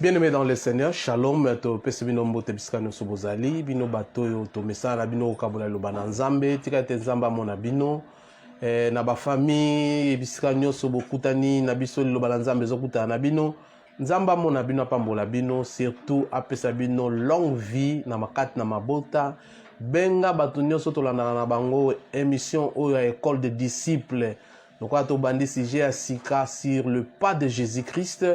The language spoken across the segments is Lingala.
Bien-aimés dans le Seigneur, shalom, to pesi bino mbote bisika nyonso bozali, bino bato yo to mesala bino okabola loba na Nzambe, tika ete Nzambe amona bino, na ba famille bisika nyonso bokutani na biso loba na Nzambe ezokutana na bino, Nzambe amona bino apambola bino, surtout apesa bino longue vie na makati na mabota, benga bato nyonso tolandaka na bango émission oyo ya école de disciples, lokola tobandi sujet ya sika sur le pas de Jésus-Christ.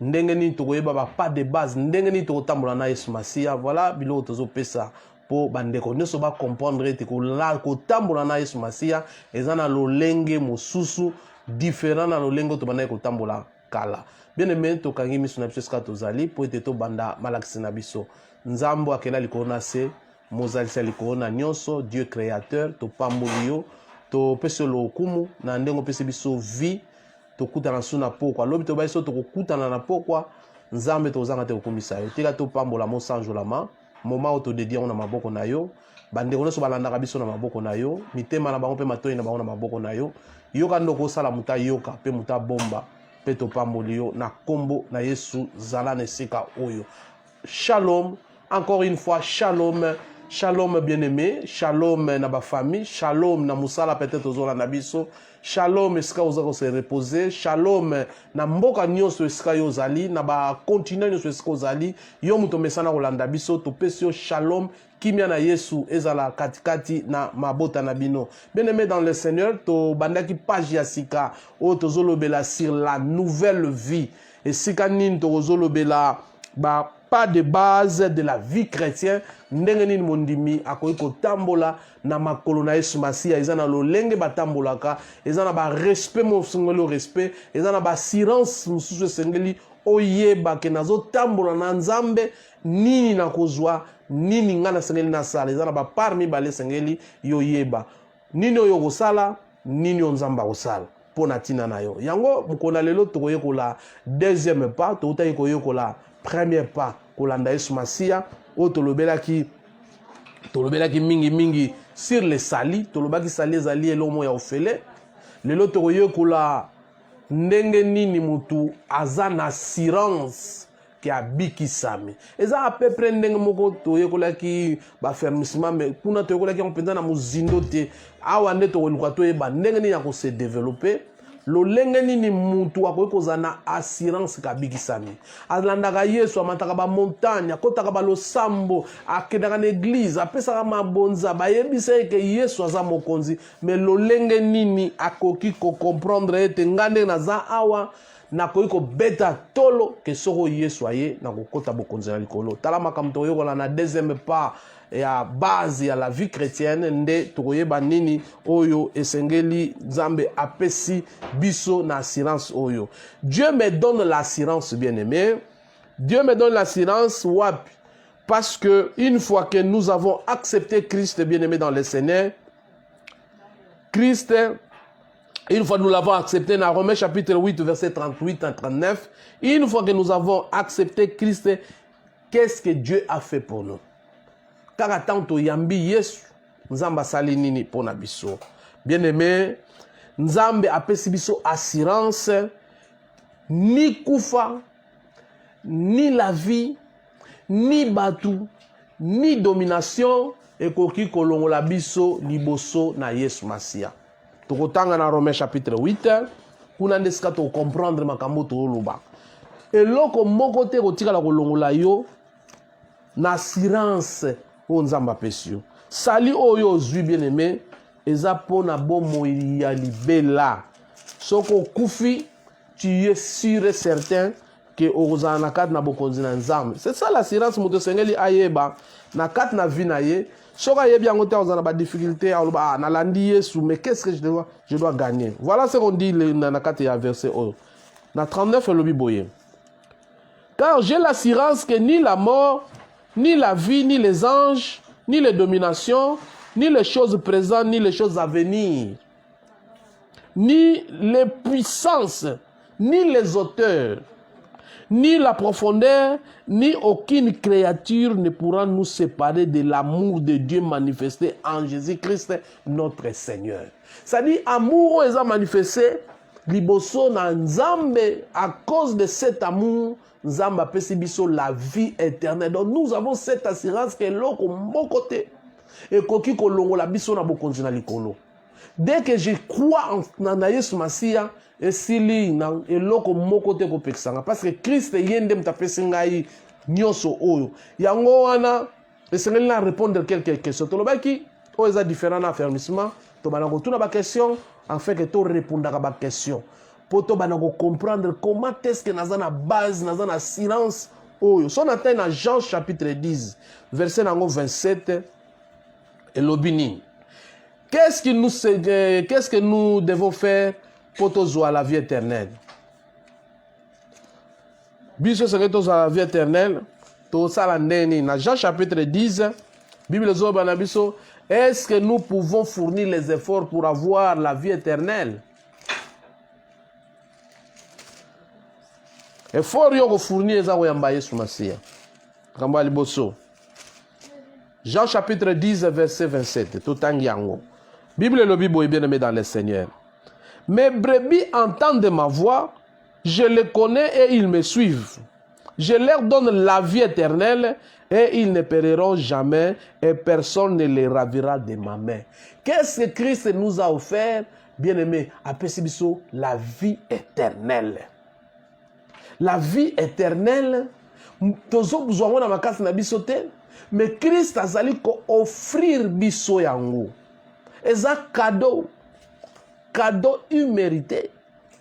Ndenge nini tokoyeba ba pas de base, ndenge nini tokotambola na Yesu Masiya. Voilà biloko tozopesa po bandeko nyonso ba comprendre ete kotambola na Yesu Masiya eza na lolenge mosusu différent na lolenge tobanda kotambola kala. Bien aimé, tokangi miso na biso esika tozali po ete tobanda malakisi na biso. Nzambo akela likolo na se, mozalisa likolo na nyonso, Dieu créateur, topamboli yo, topesa lokumu na ndenge opesa biso vie. Tokutana suna pokwa lobi to baiso tokutana na pokwa Nzambe tozanga te okumisa yo tika to pambola mo sanjolama moment auto dédié na maboko na yo bandeko nyonso balandaka biso na maboko na yo mitema na bango pe matoyi na bango na maboko na yo yoka ndoko sala muta yoka pe muta bomba pe to pamboli yo na kombo na Yesu zala na sika oyo. Shalom, encore une fois shalom. Shalom bien-aimé, shalom na ba famille, shalom na musala peut-être ozola na biso, shalom esika ozako se reposer, shalom na mboka nyonso esika yo zali, na ba continent nyonso esika ozali, yo muto mesana kolanda biso, to pesi yo shalom, kimia na Yesu ezala katikati na mabota na bino. Bien-aimé dans le Seigneur, to bandaki page ya sika, o tozolobela sur la nouvelle vie, esika nini to tozolobela ba pas de base de la vie chrétienne ndenge nini mondimi akoki kotambola na makolo na Yesu Masiya eza na lolenge batambolaka eza na ba respect mosengeli respect eza na ba assurance mosusu esengeli oyeba ke nazotambola na Nzambe nini nakozwa nini nga nasengeli nasala eza na ba part mibale esengeli yoyeba nini oyo kosala nini oyo Nzambe akosala mpona ntina na yo yango mokona lelo tokoyekola deuxième pas tokutaki koyekola premier pas kolanda Yesu Masiya o tolobelaki mingi sur le sali tolobaki sali ezali elomo ya ofele lelo tokoyekola ndenge nini mutu aza na assurance ki abikisami eza à peu près ndenge moko toyekolaki bafermissement mais kuna toyekolaki yango mpenza na mozindo te awa nde tokoluka toyeba ndenge nini ya kose développer lolenge nini mutu akoki kozala na assurance kabikisami alandaka Yesu amataka bamontagne akotaka balosambo akendaka na église apesaka mabonza bayebisa eke Yesu aza mokonzi mais lolenge nini akoki kocomprendre ete nga ndenge naza awa nakoki kobeta tolo ke soko Yesu aye na kokota bokonzi na likolo tala makambo toyokola na deuxième pas ya base ya la vie chrétienne nde tokoyeba nini oyo esengeli Nzambe apesi biso na assurance oyo. Dieu me donne l'assurance bien-aimé. Dieu me donne l'assurance wapi parce que une fois que nous avons accepté Christ bien-aimé dans le Seigneur, Christ une fois que nous l'avons accepté dans Romains chapitre 8 verset 38 à 39, une fois que nous avons accepté Christ, qu'est-ce que Dieu a fait pour nous? Kaka tanto yambi Yesu Nzambe asali nini pona biso. Bien-aimé, Nzambe apesi biso assurance ni kufa ni la vie ni batu ni domination ekoki kolongola biso liboso na Yesu Masiya. Tokotanga na Romains chapitre 8 kuna ndesika to comprendre makambo to loba. Eloko moko te kotikala kolongola yo na assurance o Nzambe apesi yo. Sali oyo ozwi bien-aimé eza pona bomo ya libela. Soko kufi tu es sûr et certain que ozala na kati na bokonzi na Nzambe. C'est ça l'assurance moto sengeli ayeba na kati na vie na ye. Soka yebi yango te ozala ba difficulté aloba nalandi Yesu mais qu'est-ce que je dois gagner? Voilà ce qu'on dit na kati ya verset oyo. Na 39 elobi boye. Car j'ai l'assurance que ni la mort, ni la vie, ni les anges, ni les dominations, ni les choses présentes, ni les choses à venir, ni les puissances, ni les auteurs, ni la profondeur, ni aucune créature ne pourra nous séparer de l'amour de Dieu manifesté en Jésus-Christ, notre Seigneur. C'est-à-dire, amour est manifesté liboso na Nzambe, à cause de cet amour, Nzamba apesi biso la vie éternelle. Donc nous avons cette assurance que l'oko mokote et koki kolongola biso na bokonzi na likolo. Dès que je crois en Yesu Masia, et sili na eloko mokote ko pekisanga parce que Christ yende mtapesi ngai nyoso oyo. Yango wana esengeli na répondre quelques questions. Tolobaki o eza différent na affermissement, to bana ko tuna ba question en fait que to répondre à ba question. Pour to bana ko comprendre comment est-ce que naza na base, naza na silence oyo. So na atteint na Jean chapitre 10, verset nango 27 et lobini. Qu'est-ce que nous devons faire pour tozoa la vie éternelle? Biso c'est tozoa la vie éternelle, to sala ndeni na Jean chapitre 10, Bible zo bana biso, est-ce que nous pouvons fournir les efforts pour avoir la vie éternelle? Effort yo ko fournir eza ko yamba Yesu Masia. Kamba liboso. Jean chapitre 10 verset 27, totangi yango. Bible le Bible est bien aimé dans le Seigneur. Mes brebis entendent ma voix, je les connais et ils me suivent. Je leur donne la vie éternelle et ils ne périront jamais et personne ne les ravira de ma main. Qu'est-ce que Christ nous a offert? Bien aimé, apesi biso la vie éternelle. La vie éternelle, tozo besoin na makasi na biso te, mais Christ azali ko offrir biso yango. Eza cadeau immérité.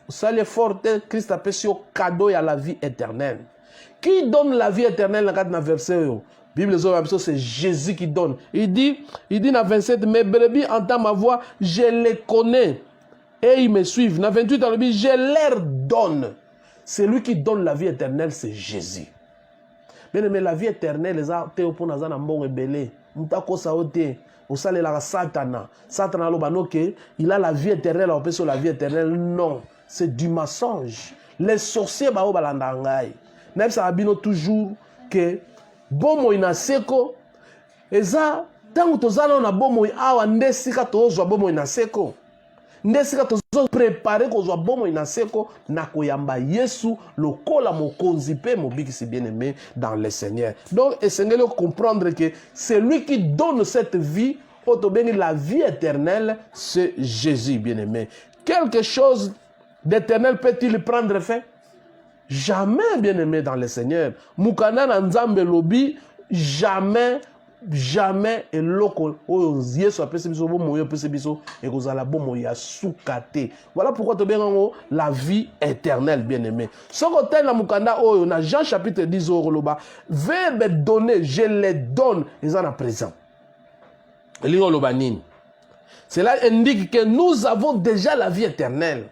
Vous savez forte, Christ a payé cadeau à la vie éternelle. Qui donne la vie éternelle dans le verset? Bible c'est Jésus qui donne. Il dit dans 27, mes brebis entendent ma voix, je les connais et ils me suivent. Dans 28, dans le Bible, je leur donne. Celui qui donne la vie éternelle, c'est Jésus. Bien aimé, la vie éternelle, les a pour nous en bon rebelle. Mutako saote. Au salé la Satana. Satana il a la vie éternelle, on peut sur la vie éternelle. Non, c'est du mensonge. Les sorciers bao balandangai. Même ça abino toujours que bomo inaseko. Eza tangu tozana na bomo awa ndesika tozwa bomo inaseko. Ndesika tozo préparer kozwa bomo inaseko na koyamba Yesu lokola mokonzi pe mobikisi bien-aimé dans le Seigneur. Donc essayez de comprendre que celui qui donne cette vie, la vie éternelle, c'est Jésus bien-aimé. Quelque chose d'éternel peut-il prendre fin? Jamais bien-aimé dans le Seigneur. Mukana na nzambe lobi jamais et loko Yesu apesi biso bo moyo apesi biso et kozala bo moyo sukate. Voilà pourquoi to bengango la vie éternelle bien-aimé. Soko tel na mukanda oyo na Jean chapitre 10 loba verbe donner, je les donne, ils en a présent. Cela indique que nous avons déjà la vie éternelle.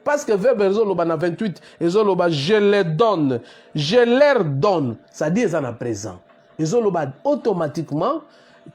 Parce que verbe 28, je les donne, je leur donne, ça dit ils en a présent. Ils ont automatiquement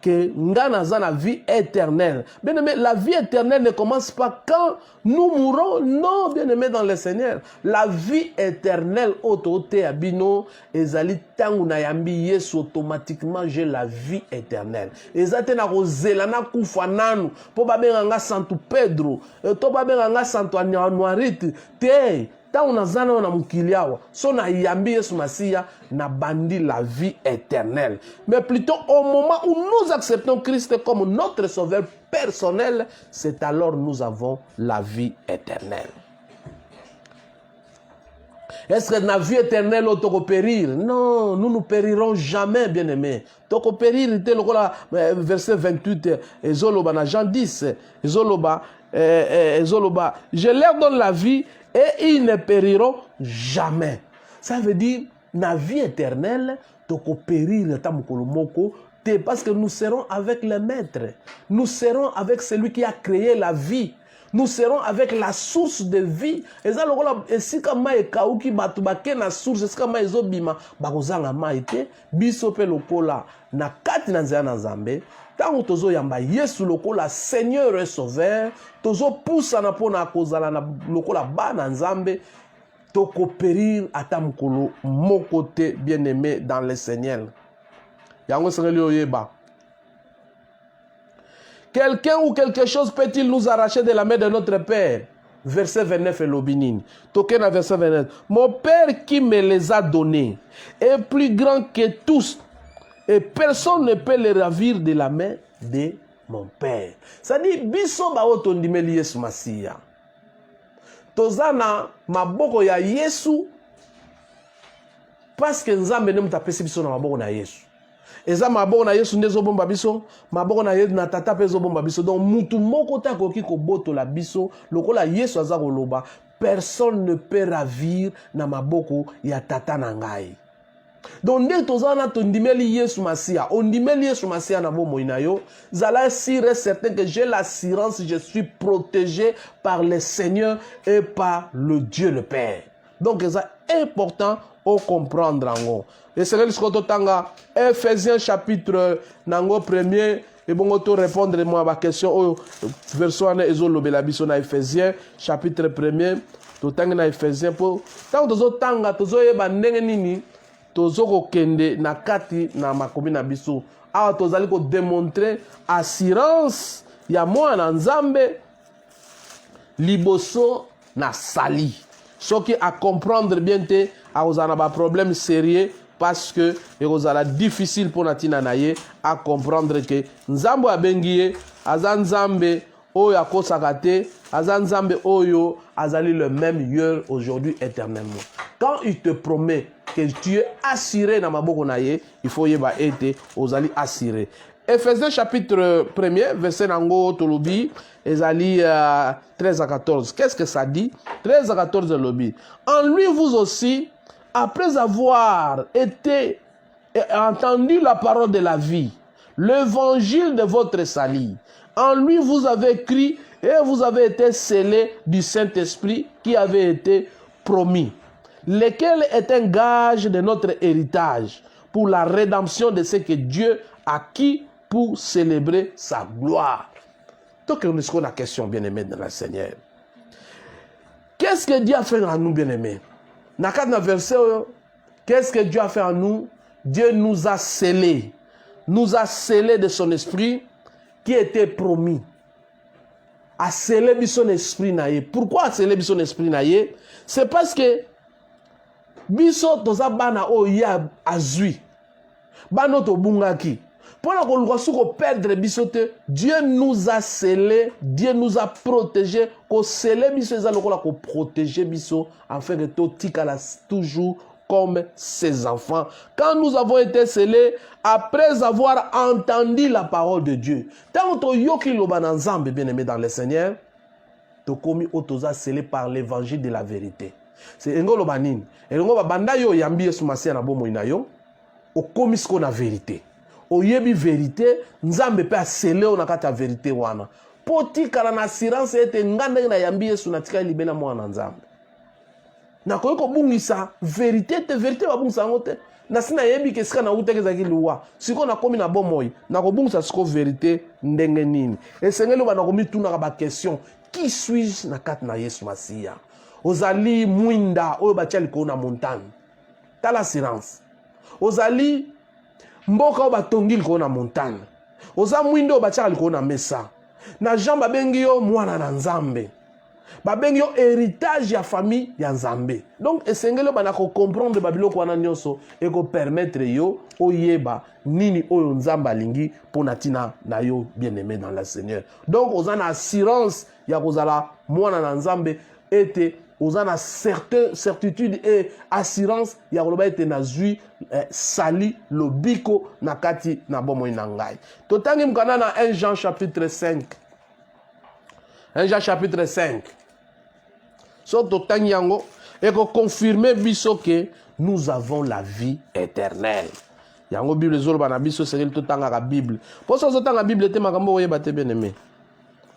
que nous avons la vie éternelle. Bien aimé, la vie éternelle ne commence pas quand nous mourrons. Non, bien aimé dans le Seigneur. La vie éternelle, automatiquement, j'ai la vie éternelle. Ezatena rozela na kufa nanu. Po babenga nga Santo Pedro. To babenga nga Santo Anuarite. Te. Tant on a zana na mukiliawa, so na yambi Yesu Masia na bandi la vie éternelle. Mais plutôt au moment où nous acceptons Christ comme notre sauveur personnel, c'est alors nous avons la vie éternelle. Est-ce que la vie éternelle on toko périr? Non, nous ne périrons jamais, bien-aimés. Toko périr, verset 28, Ezoloba na Jean 10, Ezoloba, je leur donne la vie et ils ne périront jamais. Ça veut dire, la vie éternelle, toko périr, parce que nous serons avec le Maître. Nous serons avec celui qui a créé la vie. Nous serons avec la source de vie. Et ça, si kama e kauki batubake na source, si kama ezobima, bakozanga maite, bisope lokola na kati na nzea na Nzambe. Tango tozo yamba Yesu lokola Seigneur et Sauveur, tozo poussa na pona kozala na lokola ba na Nzambe, toko périr ata mukolo mokote bien-aimé dans le Seigneur. Yango sengeli oyeba. Quelqu'un ou quelque chose peut-il nous arracher de la main de notre Père? verset 29 et l'obinine. Token à verset 29. Mon Père qui me les a donnés est plus grand que tous et personne ne peut les ravir de la main de mon Père. Ça dit, biso ba otondimeli Yesu Masiya. Tozana maboko ya Yesu parce que nzambe ne mutapesi biso na maboko na Yesu. Eza maboko na Yesu ndezo bomba biso, maboko na Yesu na tata pezo bomba biso. Donc mutu moko ta koki ko boto la biso, lokola Yesu aza koloba, personne ne peut ravir na maboko ya tata na ngai. Donc dès tozana tondimeli Yesu Masiya, ondimeli Yesu Masiya na bomo inayo, zala sire certain que j'ai l'assurance, je suis protégé par le Seigneur et par le Dieu le Père. Donc c'est important au comprendre ango. Et c'est le scoto tanga Ephésiens chapitre nango premier et bon auto répondre moi à ma question au verset na ezolo bela biso na Ephésiens chapitre premier to tanga na Ephésiens pour tant tozo tanga tozo yeba ndenge nini tozo ko kende na kati na makomi na biso awa tozali ko démontrer assurance ya mwana nzambe liboso na sali. Ce qui à comprendre bien te a un problème sérieux parce que c'est difficile pour natina naye à comprendre que nzambo abengiye azanzambe oyo akosakate azanzambe oyo azali le même hier aujourd'hui éternellement. Quand il te promet que tu es assuré dans maboko naye, il faut yeba ete ozali assuré. Ephésiens chapitre 1er, verset nango tolobi, ezali 13 à 14. Qu'est-ce que ça dit? 13 à 14 lobi. En lui vous aussi, après avoir été et entendu la parole de la vie, l'évangile de votre salut, en lui vous avez cru et vous avez été scellés du Saint-Esprit qui avait été promis, lequel est un gage de notre héritage pour la rédemption de ce que Dieu a acquis pour célébrer sa gloire. Donc, on est la question, bien-aimés de la Seigneur. Qu'est-ce que Dieu a fait en nous, bien-aimés? Dans le verset, qu'est-ce que Dieu a fait en nous? Dieu nous a scellés de son esprit qui était promis. A scellé son esprit naïe. Pourquoi a scellé son esprit naïe? C'est parce que biso toza bana o ya azui. Bano to bungaki. Pendant qu'on doit perdre bisote, Dieu nous a scellés, Dieu nous a protégés, qu'on scellé biso qu'on protéger biso afin que tout tika toujours comme ses enfants. Quand nous avons été scellés, après avoir entendu la parole de Dieu, tant que yoki lobananzambe bien-aimé dans le Seigneur, to komi otoza scellé par l'évangile de la vérité. C'est engolo banin. Engolo banda yo yambi Yesu Masiya na bomo inayo, o komi sko na vérité. Oyebi vérité, nzambe pe a scellé on a kata vérité wana. Poti kala na assurance ete ngande na yambi Yesu na tika libela mwana nzambe. Na koyeko bungisa vérité te vérité ba bungisa ngote. Na sina yebi ke sika na uteke za kiluwa. Siko na komi na bomoyi, na ko bungisa siko vérité ndenge nini. Et sengelo ba na komi tuna ba question, qui suis-je na kata na Yesu Masiya? Ozali mwinda oyo batia liko na montagne. Tala assurance. Ozali mboka o batongi liko na montagne. Oza mwindo o batia liko na mesa. Na Jean babengi yo mwana na nzambe. Babengi yo héritage ya famille ya nzambe. Donc esengelo bana ko comprendre babiloko wana nyonso e ko permettre yo oyeba nini oyo nzamba lingi pona tina na yo bien-aimé dans le Seigneur. Donc oza na assurance ya kozala mwana na nzambe ete oza na certitude et assurance ya koloba ete na zui sali lobiko na kati na bomoi na ngai. Totangi mkana na 1 Jean chapitre 5. 1 Jean chapitre 5. So totangi yango et ko confirmer biso que nous avons la vie éternelle. Yango Bible zolo bana biso c'est le totanga la Bible. Pour ça totanga Bible te makambo oyeba te bien-aimé.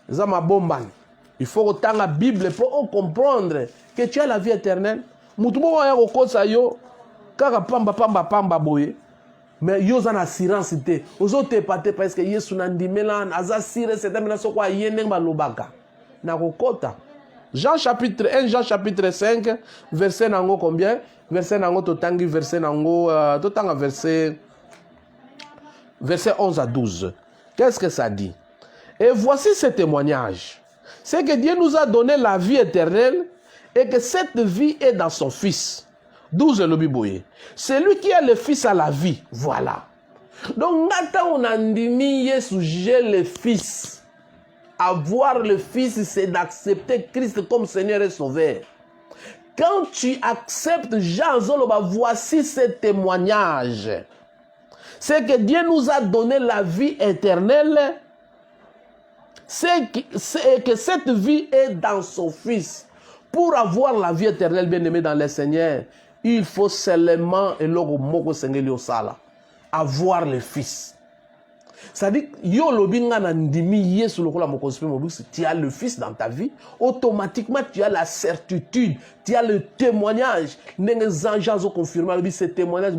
Za mabomban. Il faut autant la Bible pour comprendre que tu as la vie éternelle. Mutumo ya kokosa yo kaka pamba boye. Mais yo za na assurance te. Ozo te pate parce que Yesu na ndimela aza sire c'est tamina sokwa yende balobaka. Na kokota. 1 Jean chapitre 5 verset nango combien? Verset nango totangi verset nango totanga verset 11 à 12. Qu'est-ce que ça dit? Et voici ce témoignage. c'est que Dieu nous a donné la vie éternelle et que cette vie est dans son Fils. 12 le Biboye. Celui qui a le Fils a la vie. Voilà. Donc, quand on a dit j'ai le Fils. Avoir le Fils, c'est d'accepter Christ comme Seigneur et Sauveur. Quand tu acceptes Jean Zoloba, voici ce témoignage. C'est que Dieu nous a donné la vie éternelle. C'est que cette vie est dans son Fils. Pour avoir la vie éternelle, bien aimé dans le Seigneur, il faut seulement avoir le Fils. C'est-à-dire, tu as le Fils dans ta vie, automatiquement tu as la certitude, tu as le témoignage. Ce témoignage,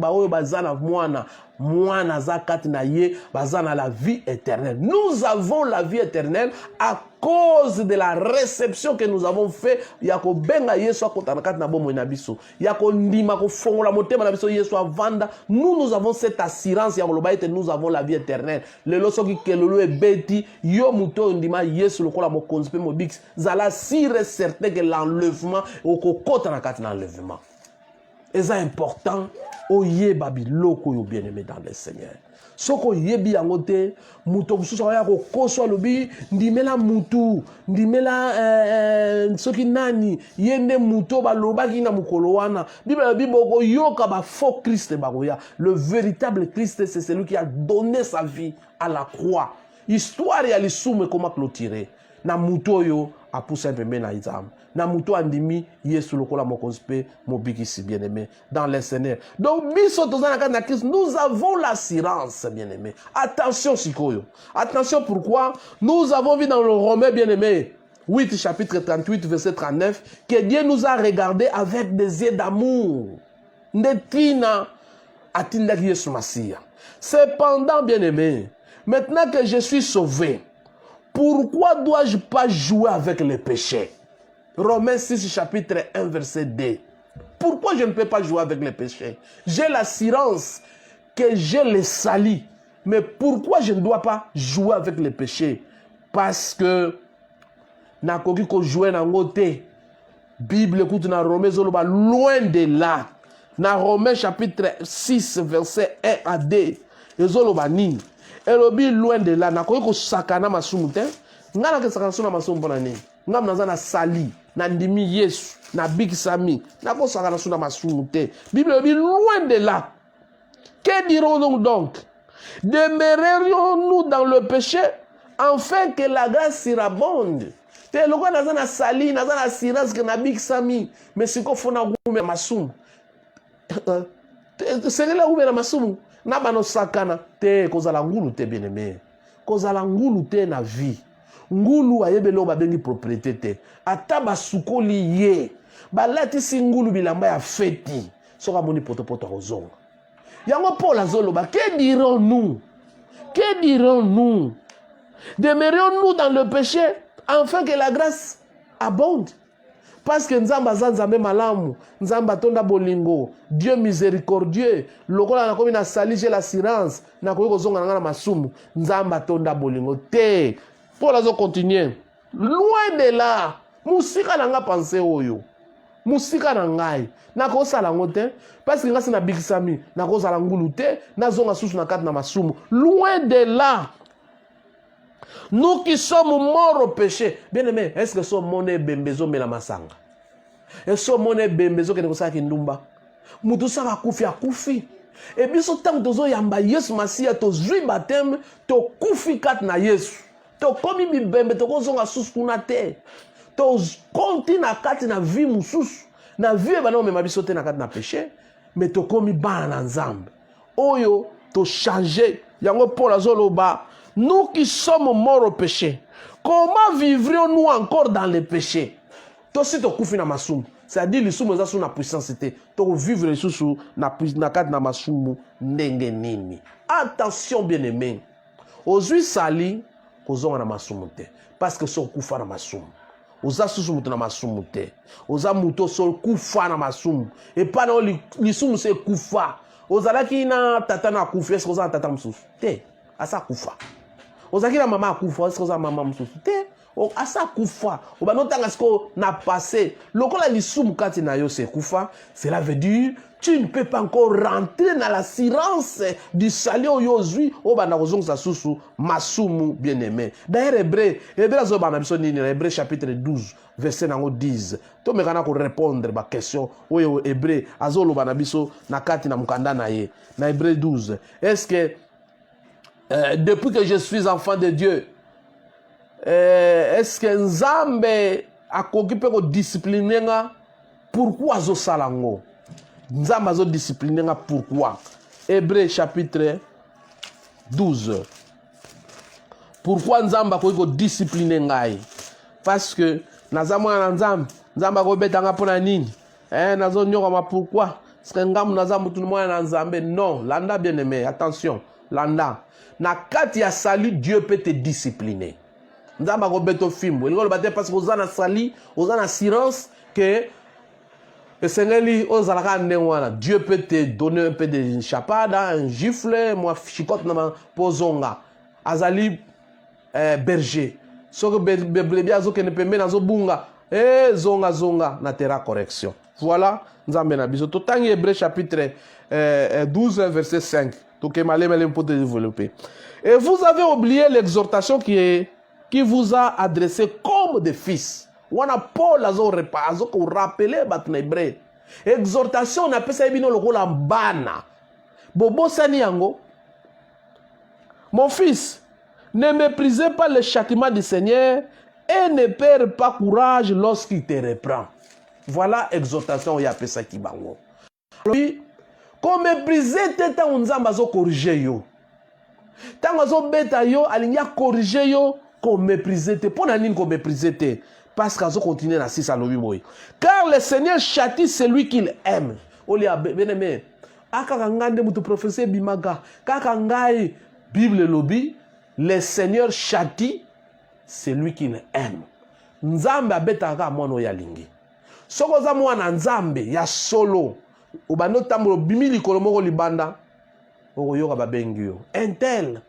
la vie éternelle. Nous avons la vie éternelle à cause de la réception que nous avons fait. Nous avons cette assurance, nous avons la vie éternelle. Certain que l'enlèvement est important. Oye babi loko yo bien aimé dans le Seigneur. Soko yebi yangote muto kususa ya ko koso lobi ndimela mutu ndimela soki nani yende muto baloba kina mukolo wana Bible biboko yoka ba faux Christ bagoya. Le véritable Christ, c'est celui qui a donné sa vie à la croix. Histoire ya lisume comment clôturer na muto yo a poussé un peu na izam. Na muto andimi yesu lokola mokonzpe mobikisi bien-aimé dans les Seigneur. Donc nous avons l'assurance bien-aimé. Attention sikoyo. Attention pourquoi nous avons vu dans le Romain bien-aimé 8 chapitre 38 verset 39 que Dieu nous a regardé avec des yeux d'amour. Netina atindaki yesu masia. Cependant bien-aimé, maintenant que je suis sauvé, pourquoi dois-je pas jouer avec les péchés? Romains 6, chapitre 1, verset 2. Pourquoi je ne peux pas jouer avec les péchés? J'ai l'assurance que je les salis. Mais pourquoi je ne dois pas jouer avec les péchés? Parce que nakoki ko jouer na ngote. Bible écoute na Romains loin de là. Na Romains chapitre 6, verset 1 à 2. Ezoloba nini? Elobi loin de là. Nakoki ko sakana masumu te. Ngana ke sakana suna masumu pona nini? Ngam nazana sali. Nandimi Yesu, na bikisami, na ko sakana suna masumu te. Bible dit loin de là. Que dirons-nous donc? Demeurerions-nous dans le péché afin que la grâce surabonde? Te loko nazana sali, nazana assurance que na bikisami, mais siko fona gume masumu. Sengela gume na masumu, na bano sakana te kozala ngulu te bien-aimé. Kozala ngulu te na vie. Ngulu ayebelo babengi propriété te. Ata basukoli ye. Balati si ngulu bilamba ya feti. Soka moni potopoto ozonga. Yango Paul azoloba, que dirons-nous? Que dirons-nous? Demeurons-nous dans le péché afin que la grâce abonde? Parce que Nzamba zanzambe malamu, Nzamba tonda bolingo, Dieu miséricordieux, lokola na komi na sali j'ai l'assurance, na komi kozonga na masumu, Nzamba tonda bolingo te. Paul azo continuer. Loin de là, musika nanga pensé oyo. Musika nangai. Na ko sala ngote parce que ngasi na bikisami, na ko sala ngulu te, na zonga susu na kat na masumu. Loin de là. Nous qui sommes morts au péché. Bien aimé, est-ce que so mone bembezo mela masanga? Est-ce que mone bembezo ke ko sa kindumba? Mutu sa akufi akufi. Et biso tant tozo yamba Yesu Masia to zui baptême to kufi kat na Yesu. To komi bibembe to kozonga susu kuna te. To konti na kati na vie mususu. Na vie bana mema biso te na kati na péché, mais to komi bana na Nzambe. Oyo to changer. Yango Paul azoloba, nous qui sommes morts au péché, comment vivrions-nous encore dans le péché? To si to kufi na masumu. C'est-à-dire les sumu za na puissance te. To vivre les susu na kati na masumu ndenge nini. Attention bien-aimé. Ozui sali kozonga na masumu te parce que so kufa na masumu oza susu mutu na masumu te oza muto so kufa na masumu et pas non lisumu se kufa ozalaki na tata na kufa est-ce que oza tata mususu te asa kufa ozaki na mama kufa est-ce que oza mama mususu te asa kufa obanotanga siko na passé lokola lisumu kati na yo c'est kufa, cela veut dire tu ne peux pas encore rentrer dans l'assurance du salut aujourd'hui au banarozong sasusu masumu bien-aimé. D'ailleurs Hébreu zo banabiso nini Hébreu chapitre 12 verset nango 10 to mekana ko répondre ba question oyo Hébreu azolo banabiso na kati na mukanda na ye na Hébreu 12. Est-ce que depuis que je suis enfant de Dieu, est-ce que Nzambe akoki pe ko discipliner nga pourquoi zo salango? Nzambe azo discipliner nga pourquoi? Hébreu chapitre 12. Pourquoi Nzambe akoki ko discipliner ngai? Parce que nazamwa na Nzambe akobeta nga pona nini? Nazo nyoka ma pourquoi? Parce que ngamu nazamu tout le monde na Nzambe. Non, landa bien aimé, attention, landa. Na kati ya salut, Dieu peut te discipliner. Nzamba ko beto fimbo. Il ko parce que ozana sali, ozana assurance que esengeli ozalaka ndengwana. Dieu peut te donner un peu de chapada, un gifle, moi chicote na pozonga. Azali berger. Soko bebia zo kene pembe na zo bunga. Zonga na terra correction. Voilà, Nzambe na biso. Totangi Hébreu chapitre 12 verset 5. Pour te développer. Et vous avez oublié l'exhortation qui vous a adressé comme des fils. On a Paul azo rappeler batna hébreu. Exhortation on appelle ça bino lokola bana. Bobo sani yango. Mon fils, ne méprisez pas le châtiment du Seigneur et ne perds pas courage lorsqu'il te reprend. Voilà exhortation on appelle ça kibango. Comme mépriser te ta Nzambe azo corriger yo. Tango azo beta yo alinya corriger yo comme mépriser te. Pona nini comme mépriser te? Parce qu'azo continue na 6 alobi boy. Car le Seigneur châtie celui qu'il aime. Oli a bien-aimé. Aka ngande mutu professeur bimaga. Kaka ngai Bible lobi, le Seigneur châtie celui qu'il aime. Nzambe abeta ka mono ya lingi. Soko za mwana Nzambe ya solo. Ubano tambo bimili kolomoko libanda okoyoka babengio entel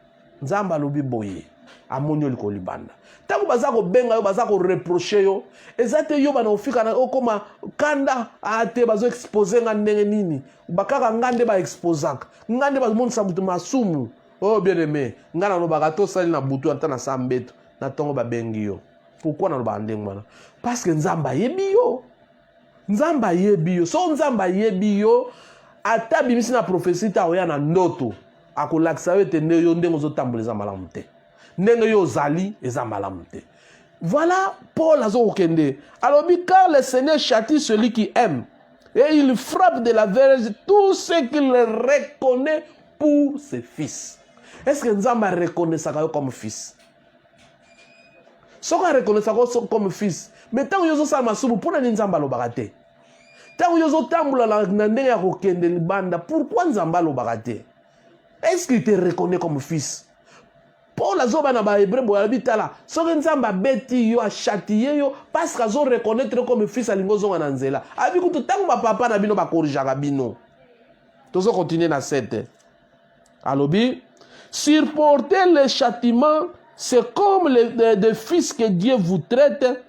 Nzamba lobi boye amonyo liko libanda tango bazako benga yo bazako reprocher yo ezate yo bana ofika na okoma kanda ate bazo exposer nga ndenge nini bakaka ngande ba exposaka ngande ba monisa mutu masumu oh bien aimé ngana no bakato sali na butu ata na sambeto na tongo babengio pourquoi na lo bandeng mana parce que Nzamba yebi yo Nzamba yebi yo. So Nzamba yebi yo. Ata bimisi na prophétie ta oya na ndoto. Akolakisa yo te ne yo ndengo zo tambuleza malamu te. Ndenge yo zali eza malamu te. Voilà Paul azo okende. Alors car le Seigneur châtie celui qui aime. Et il frappe de la verge tout ce qu'il reconnaît pour ses fils. Est-ce que Nzamba reconnaît ça comme fils? Soka reconnaît ça comme fils. Mais tant que vous avez un peu de Nzamba lobagate. Tant que vous avez un peu de banda, pourquoi Nzamba lobagate? Est-ce qu'il te reconnaît comme fils? Paul a zoba na ba hébreu boya bitala. Soki Nzamba beti yo a châtier yo parce que zo reconnaître comme fils a lingo zonga na nzela. Abi kutu tango ba papa na bino ba corrigeaka bino. Tozo continuer na 7. Alobi, supporter le châtiment, c'est comme les fils que Dieu vous traite.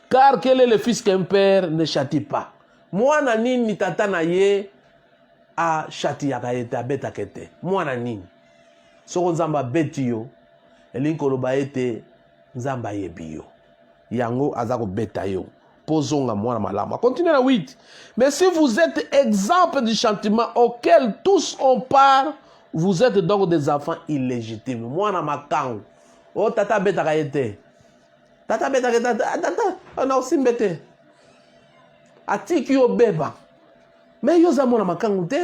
Car quel est le fils qu'un père ne châtie pas? Mwana nini tata na ye a châtie yakayete abeta kete. Mwana nini? Soko Nzamba beti yo, elinko loba ete Nzamba yebi yo. Yango azako beta yo. Posonga mwana malama. Continuez la 8. Mais si vous êtes exemple du châtiment auquel tous ont part, vous êtes donc des enfants illégitimes. Mwana makangu. Oh tata beta kayete. Tata beta tata ona osimbete atiki yo beba mais yo za mwana makangu te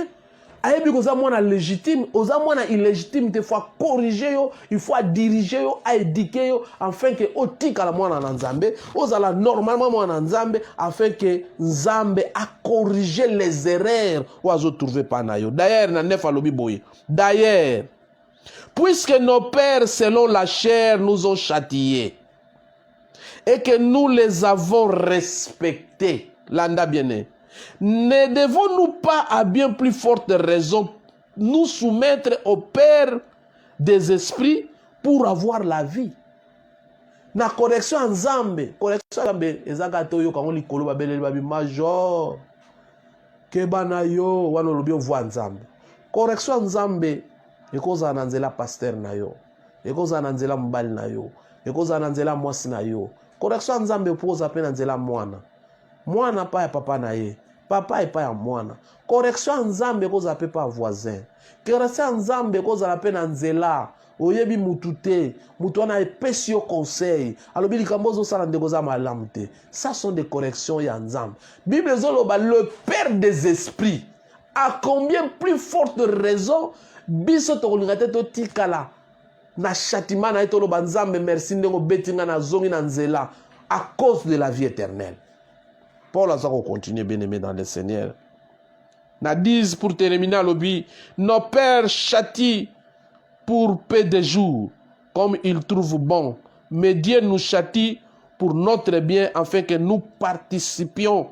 ayebi ko za mwana légitime oza mwana illégitime te faut corriger yo il faut diriger yo a éduquer yo afin que otika la mwana na Nzambe ozala normalement mwana Nzambe afin que Nzambe a corriger les erreurs oazo trouver pa na yo. D'ailleurs na 9 alobi boye d'ailleurs puisque nos pères selon la chair nous ont châtiés et que nous les avons respectés, l'anda bien-aimé, ne devons-nous pas à bien plus forte raison nous soumettre au Père des esprits pour avoir la vie? na correction nzambe nzambe ezaka to yo kango likolo babeleli babi major keba na yo wana lobi voix nzambe correction nzambe ekozala na nzela pasteur na yo ekozala na nzela mobali na yo ekozala na nzela mwasi na yo correction nzambe poza pe na nzela mwana pa ya papa na ye papa epa ya mwana correction nzambe ekozala pe pa voisin correction nzambe ekozala pe na nzela oyebi mutu te mutu wana epesi yo conseil alobi likambo ozosala ndeko za malamu te. Ça sont des corrections ya nzambe. Bible ezoloba le père des esprits a combien plus forte raison biso tokolinga te totikala na châtiment na ye toloba nzambe merci ndenge betinga na zongi na nzela à cause de la vie éternelle. Paul a continué bien aimé dans le Seigneur. Na 10 pour terminer lobi nos pères châtient pour peu de jours, comme ils trouvent bon. Mais Dieu nous châtie pour notre bien, afin que nous participions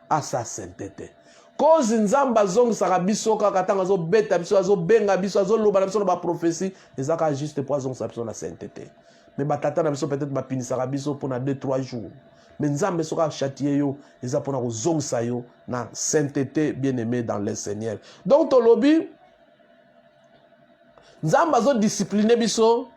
à sa sainteté. Cause nzamba zong sarabiso kakatanga zo beta biso zo benga biso zo loba biso ba prophétie, ezaka juste pour zong sa biso la sainteté. Mais batata na biso peut-être ba pini sarabiso pour na 2-3 jours. Mais nzambe soka châtier yo, eza pour na zong sa yo na sainteté bien-aimé dans le Seigneur. Donc to lobi nzamba zo discipliner biso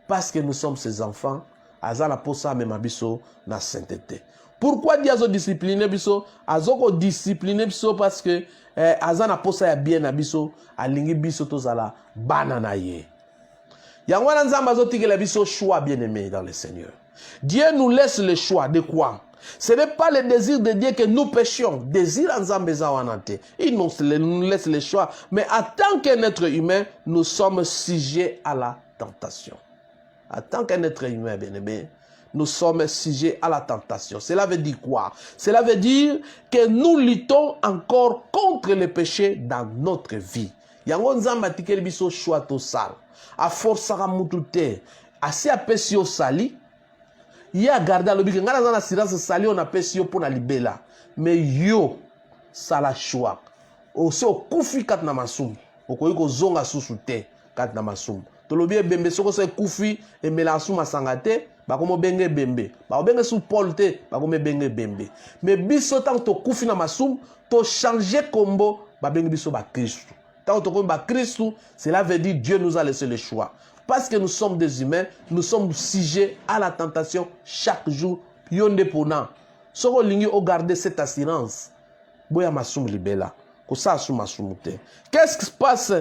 parce que nous sommes ses enfants, azala posa même biso na sainteté. Pourquoi Dieu a discipliné biso? Azoko discipliné biso parce que azana posa ya bien na biso, alingi biso tozala banana ye. Yangwana nzamba zo tikela biso choix bien-aimé dans le Seigneur. Dieu nous laisse le choix de quoi? Ce n'est pas le désir de Dieu que nous péchions. Désir en Zambeza wanante. Il nous laisse le choix. Mais en tant qu'un être humain, nous sommes sujets à la tentation. En tant qu'un être humain, bien aimé, nous sommes sujets à la tentation. Cela veut dire quoi? Cela veut dire que nous luttons encore contre le péché dans notre vie. Yango nzamba tikeli biso choix to sal. A force à mutute. Asi apesi o sali. Il a gardé le bic. Ngana zana silence sali on apesi yo pona libela. Mais yo sala choix. O se okufi kat na masum. Okoyi ko zonga susu te kat na masum. To lobi bembe soko se kufi e melasu masangate. Bakomo benge bembe. Ba benge sous Paul te, bakome benge bembe. Mais biso tant to kufi na masum, to changer combo, ba benge biso ba Christ. Tant to ba Christ, cela veut dire Dieu nous a laissé le choix. Parce que nous sommes des humains, nous sommes sujets à la tentation chaque jour. Yonde pona. Soko lingi o garder cette assurance. Boya masum libela. Ko sa sou masumute. Qu'est-ce qui se passe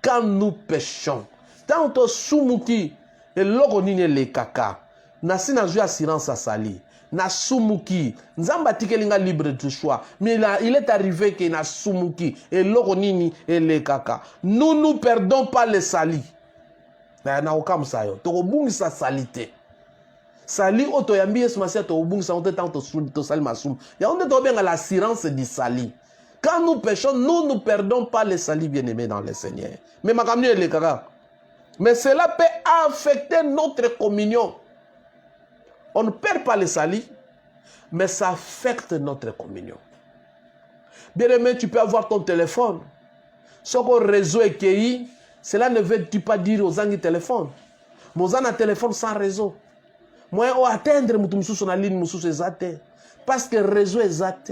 quand nous péchons? Tant to sumuti et loko nini le kaka. Nasi na joué assurance à sali. Na sumuki. Nzamba tikelinga libre de choix. Mais là, il est arrivé que na sumuki. Et loronini et le kaka. Nous ne perdons pas les sali. Na okam sayo. Toko bungi sa salite. Sali oto yambi esmasia to bungi sa onte tanto to sali masum. Ya onte to bien l'assurance du sali. Quand nous péchons, nous ne perdons pas les sali bien-aimés dans le Seigneur. Mais ma kamni et le kaka. Mais cela peut affecter notre communion. On ne perd pas les salis, mais ça affecte notre communion. Bien-aimé, tu peux avoir ton téléphone. Ce que réseau est cueilli, cela ne veut pas dire aux gens qui téléphonent. Mais aux gens qui téléphone sans réseau. Moi, on atteindre sur la ligne, parce que le réseau est exact.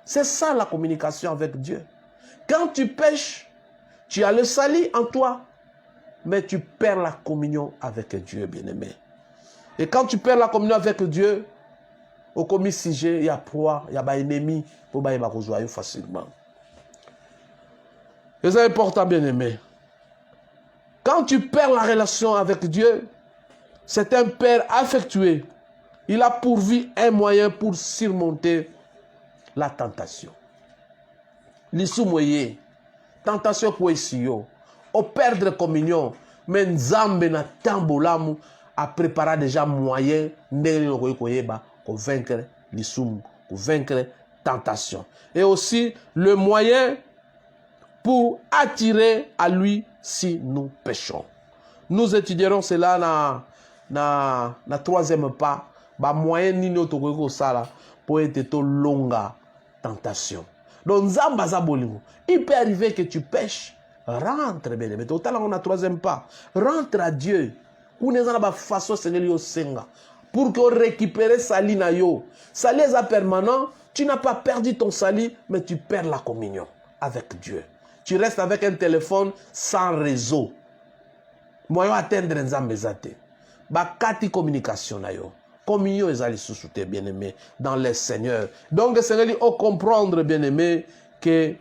C'est ça la communication avec Dieu. Quand tu pêches, tu as le sali en toi, mais tu perds la communion avec Dieu, bien-aimé. Et quand tu perds la communion avec Dieu, au commis sujet, il y a proie, il y a des ennemis, pour que tu joyeux facilement. C'est important, bien-aimé. Quand tu perds la relation avec Dieu, c'est un Père affectueux. Il a pourvu un moyen pour surmonter la tentation. L'issoumoye, tentation pour essayer, au perdre communion, mais Nzambe na tambolamu, a préparé déjà moyen pour vaincre l'issoum, pour vaincre tentation. Et aussi le moyen pour attirer à lui si nous péchons. Nous étudierons cela dans troisième pas. Bah moyen ni notre sala pour être longa tentation. Donc Nzamba bolingo, il peut arriver que tu pêches, rentre bien. Mais total on a troisième pas, rentre à Dieu. Façon pour que récupérer sali na yo. Sali est permanent, tu n'as pas perdu ton sali, mais tu perds la communion avec Dieu. Tu restes avec un téléphone sans réseau. Moyen atteindre nzambe zate. Bakati communication na yo. Communion ezali sous-souté, bien-aimé, dans les seigneurs. Donc, le Seigneur dit, comprendre, bien-aimé, que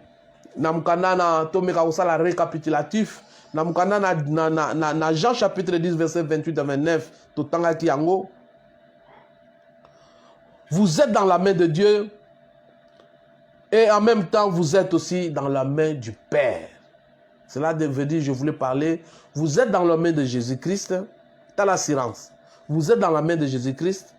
namukana na tomeka la récapitulatif, namukana na Jean chapitre 10, verset 28 à 29, totanga ki yango. Vous êtes dans la main de Dieu et en même temps, vous êtes aussi dans la main du Père. Cela veut dire, je voulais parler, vous êtes dans la main de Jésus-Christ, t'as l'assurance. Vous êtes dans la main de Jésus-Christ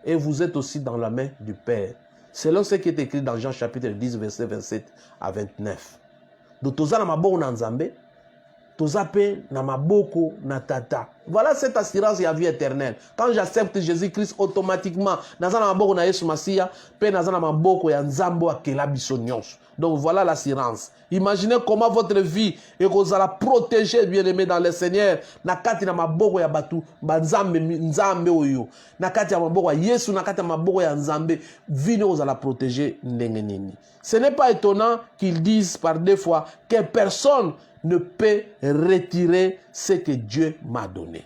et vous êtes aussi dans la main du Père. Selon ce qui est écrit dans Jean chapitre 10, verset 27 à 29. Donc, toza na maboko na Nzambe, toza pe na maboko na tata. Voilà cette assurance, il y a vie éternelle. Quand j'accepte Jésus-Christ, automatiquement, naza na maboko na Yesu Masiya, pe naza na maboko ya Nzambe akela biso nyonso. Donc voilà l'assurance. Imaginez comment votre vie et que vous allez protéger, bien-aimé, dans le Seigneur. Nakati na maboko ya batu, Nzambe oyo. Nakati ya maboko ya Yesu, nakati ya maboko ya Nzambe. Vie vous allez protéger ndenge nini. Ce n'est pas étonnant qu'ils disent par deux fois que personne ne peut retirer ce que Dieu m'a donné.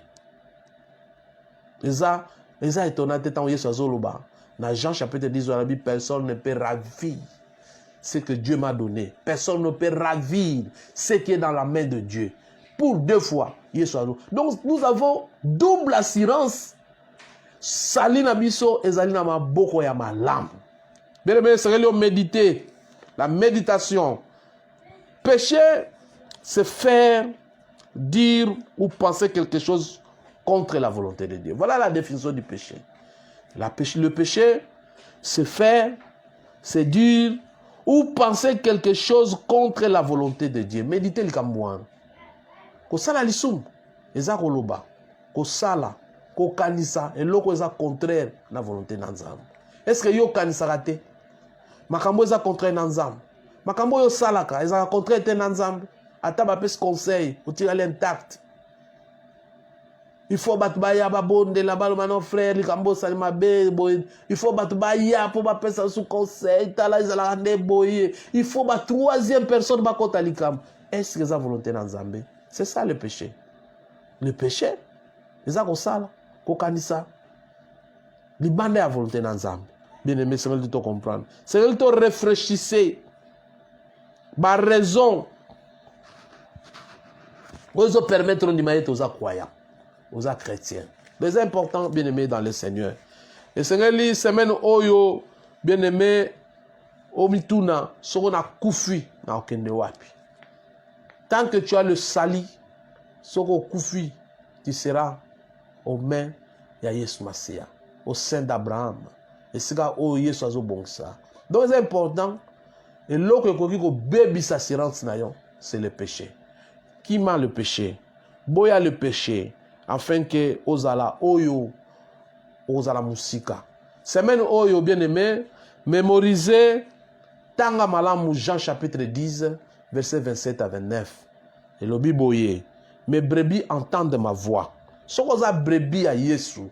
Et ça étonnant, tant Yesu azoloba. Dans Jean chapitre 10, on a dit personne ne peut ravir ce que Dieu m'a donné. Personne ne peut ravir ce qui est dans la main de Dieu. Pour deux fois, Yesu azoloba. Donc nous avons double assurance. Salina biso et salina ma boko ya ma lampe. Bien aimé, c'est méditer. La méditation. Péché, c'est faire, dire ou penser quelque chose contre la volonté de Dieu. Voilà la définition du péché. Le péché, c'est faire, c'est dire ou penser quelque chose contre la volonté de Dieu. Méditez le kambouan. Ko sala lisum, eza koloba. Ko sala, ko kanisa, et loko eza contraire na volonté na Nzambe. Est-ce que yo kanisa raté? Makambo eza contraire na Nzambe. Makambo yo salaka, eza contraire te na Nzambe. Ata ba pes conseil, ou tira l'intact. Il faut battre baya ba bonde la balle manon frère, li kambo salima be boy. Il faut battre baya pour ba pesa sous conseil, ta la izala rande boye. Il faut ba troisième personne ba kota li kam. Est-ce que ça volonté na Nzambe? C'est ça le péché. Le péché, eza ko sala, ko kanisa. Li bande à volonté na Nzambe. Bien aimé, c'est de te comprendre. C'est de te réfléchir. Ba raison. Vous permettre de mettre aux croyants, aux chrétiens. C'est important, bien aimé, dans le Seigneur. Le Seigneur dit, semaine oyo, bien aimé, omituna, sona kufi na okende wapi. Tant que tu as le sali, soko kufi, tu seras aux mains de Yesu Masiya, au sein d'Abraham. Et c'est là où Yesu azo bongsa. Donc c'est important. Et l'autre que baby s'assurance c'est le péché. Qui m'a le péché? Boya le péché, afin que ozala oyo, ozala musika. Semaine oyo bien aimé, mémorisez Tanga Malamu Jean chapitre 10, verset 27 à 29. Et le biboye, mes brebis entendent ma voix. Si vous avez brebis à Yesu,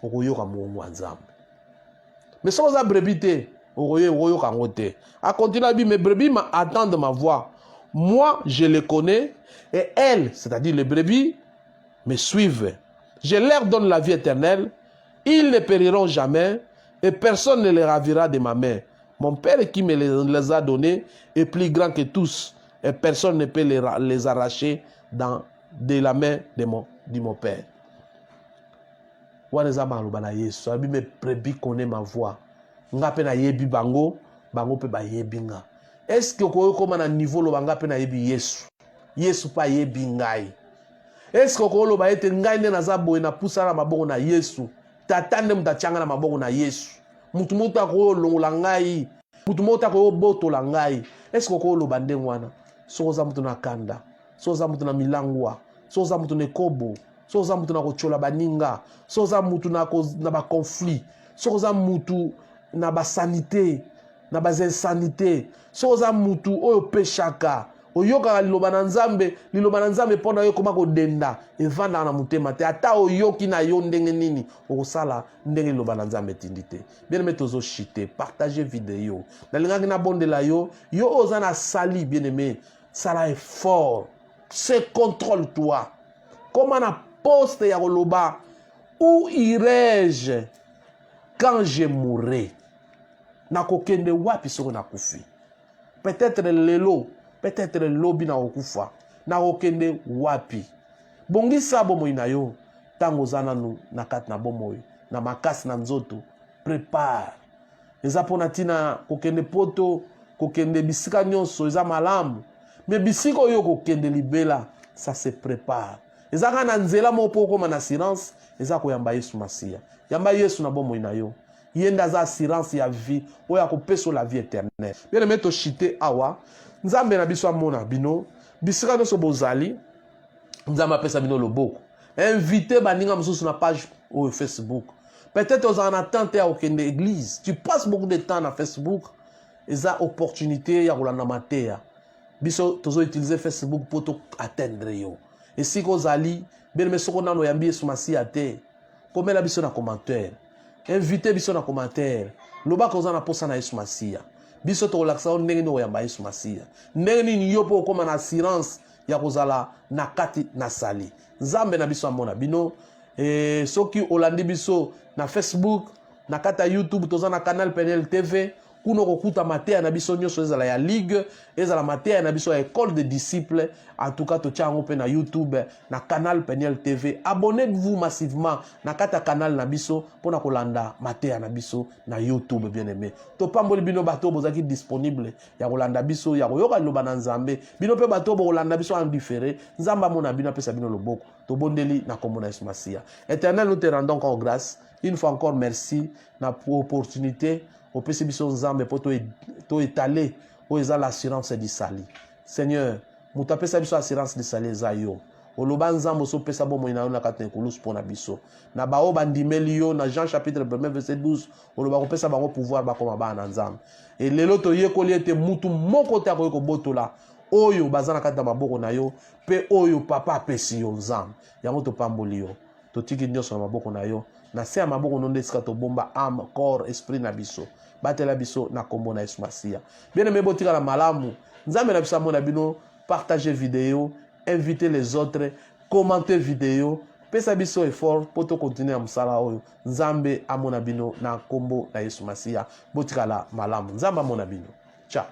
vous avez un mais si vous avez brebis, vous avez un à continuer, mes brebis entendent ma voix. Moi, je les connais et elles, c'est-à-dire les brebis, me suivent. Je leur donne la vie éternelle. Ils ne périront jamais et personne ne les ravira de ma main. Mon Père qui me les a donnés est plus grand que tous et personne ne peut les arracher de la main de mon Père. Mes brebis connaissent ma voix. Est-ce que vous avez un niveau de Yesu? Yesu pa yebi ngai. Est-ce que vous avez été ngai na zabo na pusara maboko na Yesu? Tatande mutachanga na maboko na Yesu. Mutu muta ko longola ngai. Mutu muta ko boto la ngai. Est-ce que vous avez bande wana? Soza mutu na kanda. Soza mutu na milangwa. Soza mutu na kobo. Soza mutu na kochola baninga. Soza mutu na ba conflit. Soza mutu na ba sanité. Na ba insanité. Soza mutu oyo pechaka. oyoka liloba na nzambe pona yo koma ko denda evanda na mutema te ata oyoki na yo ndenge nini okosala ndenge liloba na nzambe tindi te. Bien aimé tozo chite partager vidéo nalingaki na bondela yo oza na sali bien aimé sala effort se contrôle toi comment na poste ya koloba où irai-je quand je mourrai na kokende wapi soko na kufi peut-être lelo peut-être lobi na okufa na kokende wapi bongisa bomoi na yo tango zana nu na kati na bomoi na makasi na nzoto prépare eza pona tina kokende poto kokende bisika nyonso eza malamu mais bisika oyo kokende libela ça se prépare eza kana nzela moko koma na assurance eza koyamba Yesu Masia yamba Yesu na bomoi na yo yenda za assurance ya vie oya kopesa la vie éternelle. Bien aimé to chite awa nzambe na biso amona bino bisika nyonso bozali nzambe apesa bino loboko invité baninga mosusu na page au Facebook peut-être aux en attente à aucune église tu passes beaucoup de temps na Facebook eza opportunité ya kolanda mateya biso tozo utiliser Facebook pour to atteindre yo et si kozali bien aimé soko nano yambi Yesu Masia te komela biso na commentaire invité biso na commentaire loba koza na posa na Yesu Masia biso to relaxa ndenge no yamba Yesu Masia ndenge ni yo po koma na assurance ya kozala na kati na sali nzambe na biso amona bino soki olandi biso na Facebook na kata YouTube toza na canal PNL TV kuno kokuta mateya na biso nyonso ezala ya ligue ezala mateya na biso ya école de disciples en tout cas to tchango pe na YouTube na canal PNL TV abonnez-vous massivement na kata canal na biso pona kolanda mateya na biso na YouTube bien aimé to pamboli bino bato bozaki disponible ya kolanda biso ya koyoka loba na nzambe bino pe bato bo kolanda biso en différé nzamba mona bino pesa bino loboko to bondeli na komona Yesu Masia. Éternel, nous te rendons encore grâce une fois encore merci na opportunité au PC biso nzambe po to étaler o eza l'assurance du sali. Seigneur, muta pesa biso assurance du sali za yo. Oloba nzambe so pesa bo moina na katne kulus pona biso. Na bao bandimeli yo na Jean chapitre 1 verset 12, oloba ko pesa bango pouvoir ba koma ba na nzambe. Et lelo to yekoli ete mutu moko ta ko botola oyo bazana kata maboko na yo pe oyo papa pesi yo nzambe. Yango to pamboli yo. To tiki nyoso na maboko na yo. Na se maboko nonde sika to bomba âme, corps, esprit na biso. Batela biso na kombo na Yesu Masia. Bien aimé botika la malamu. Nzambe na biso mona bino, partagez vidéo, invitez les autres, commentez vidéo, pesa biso effort pour to continuer à msala oyo. Nzambe amona bino na kombo na Yesu Masia. Botika la malamu. Nzambe amona bino. Ciao.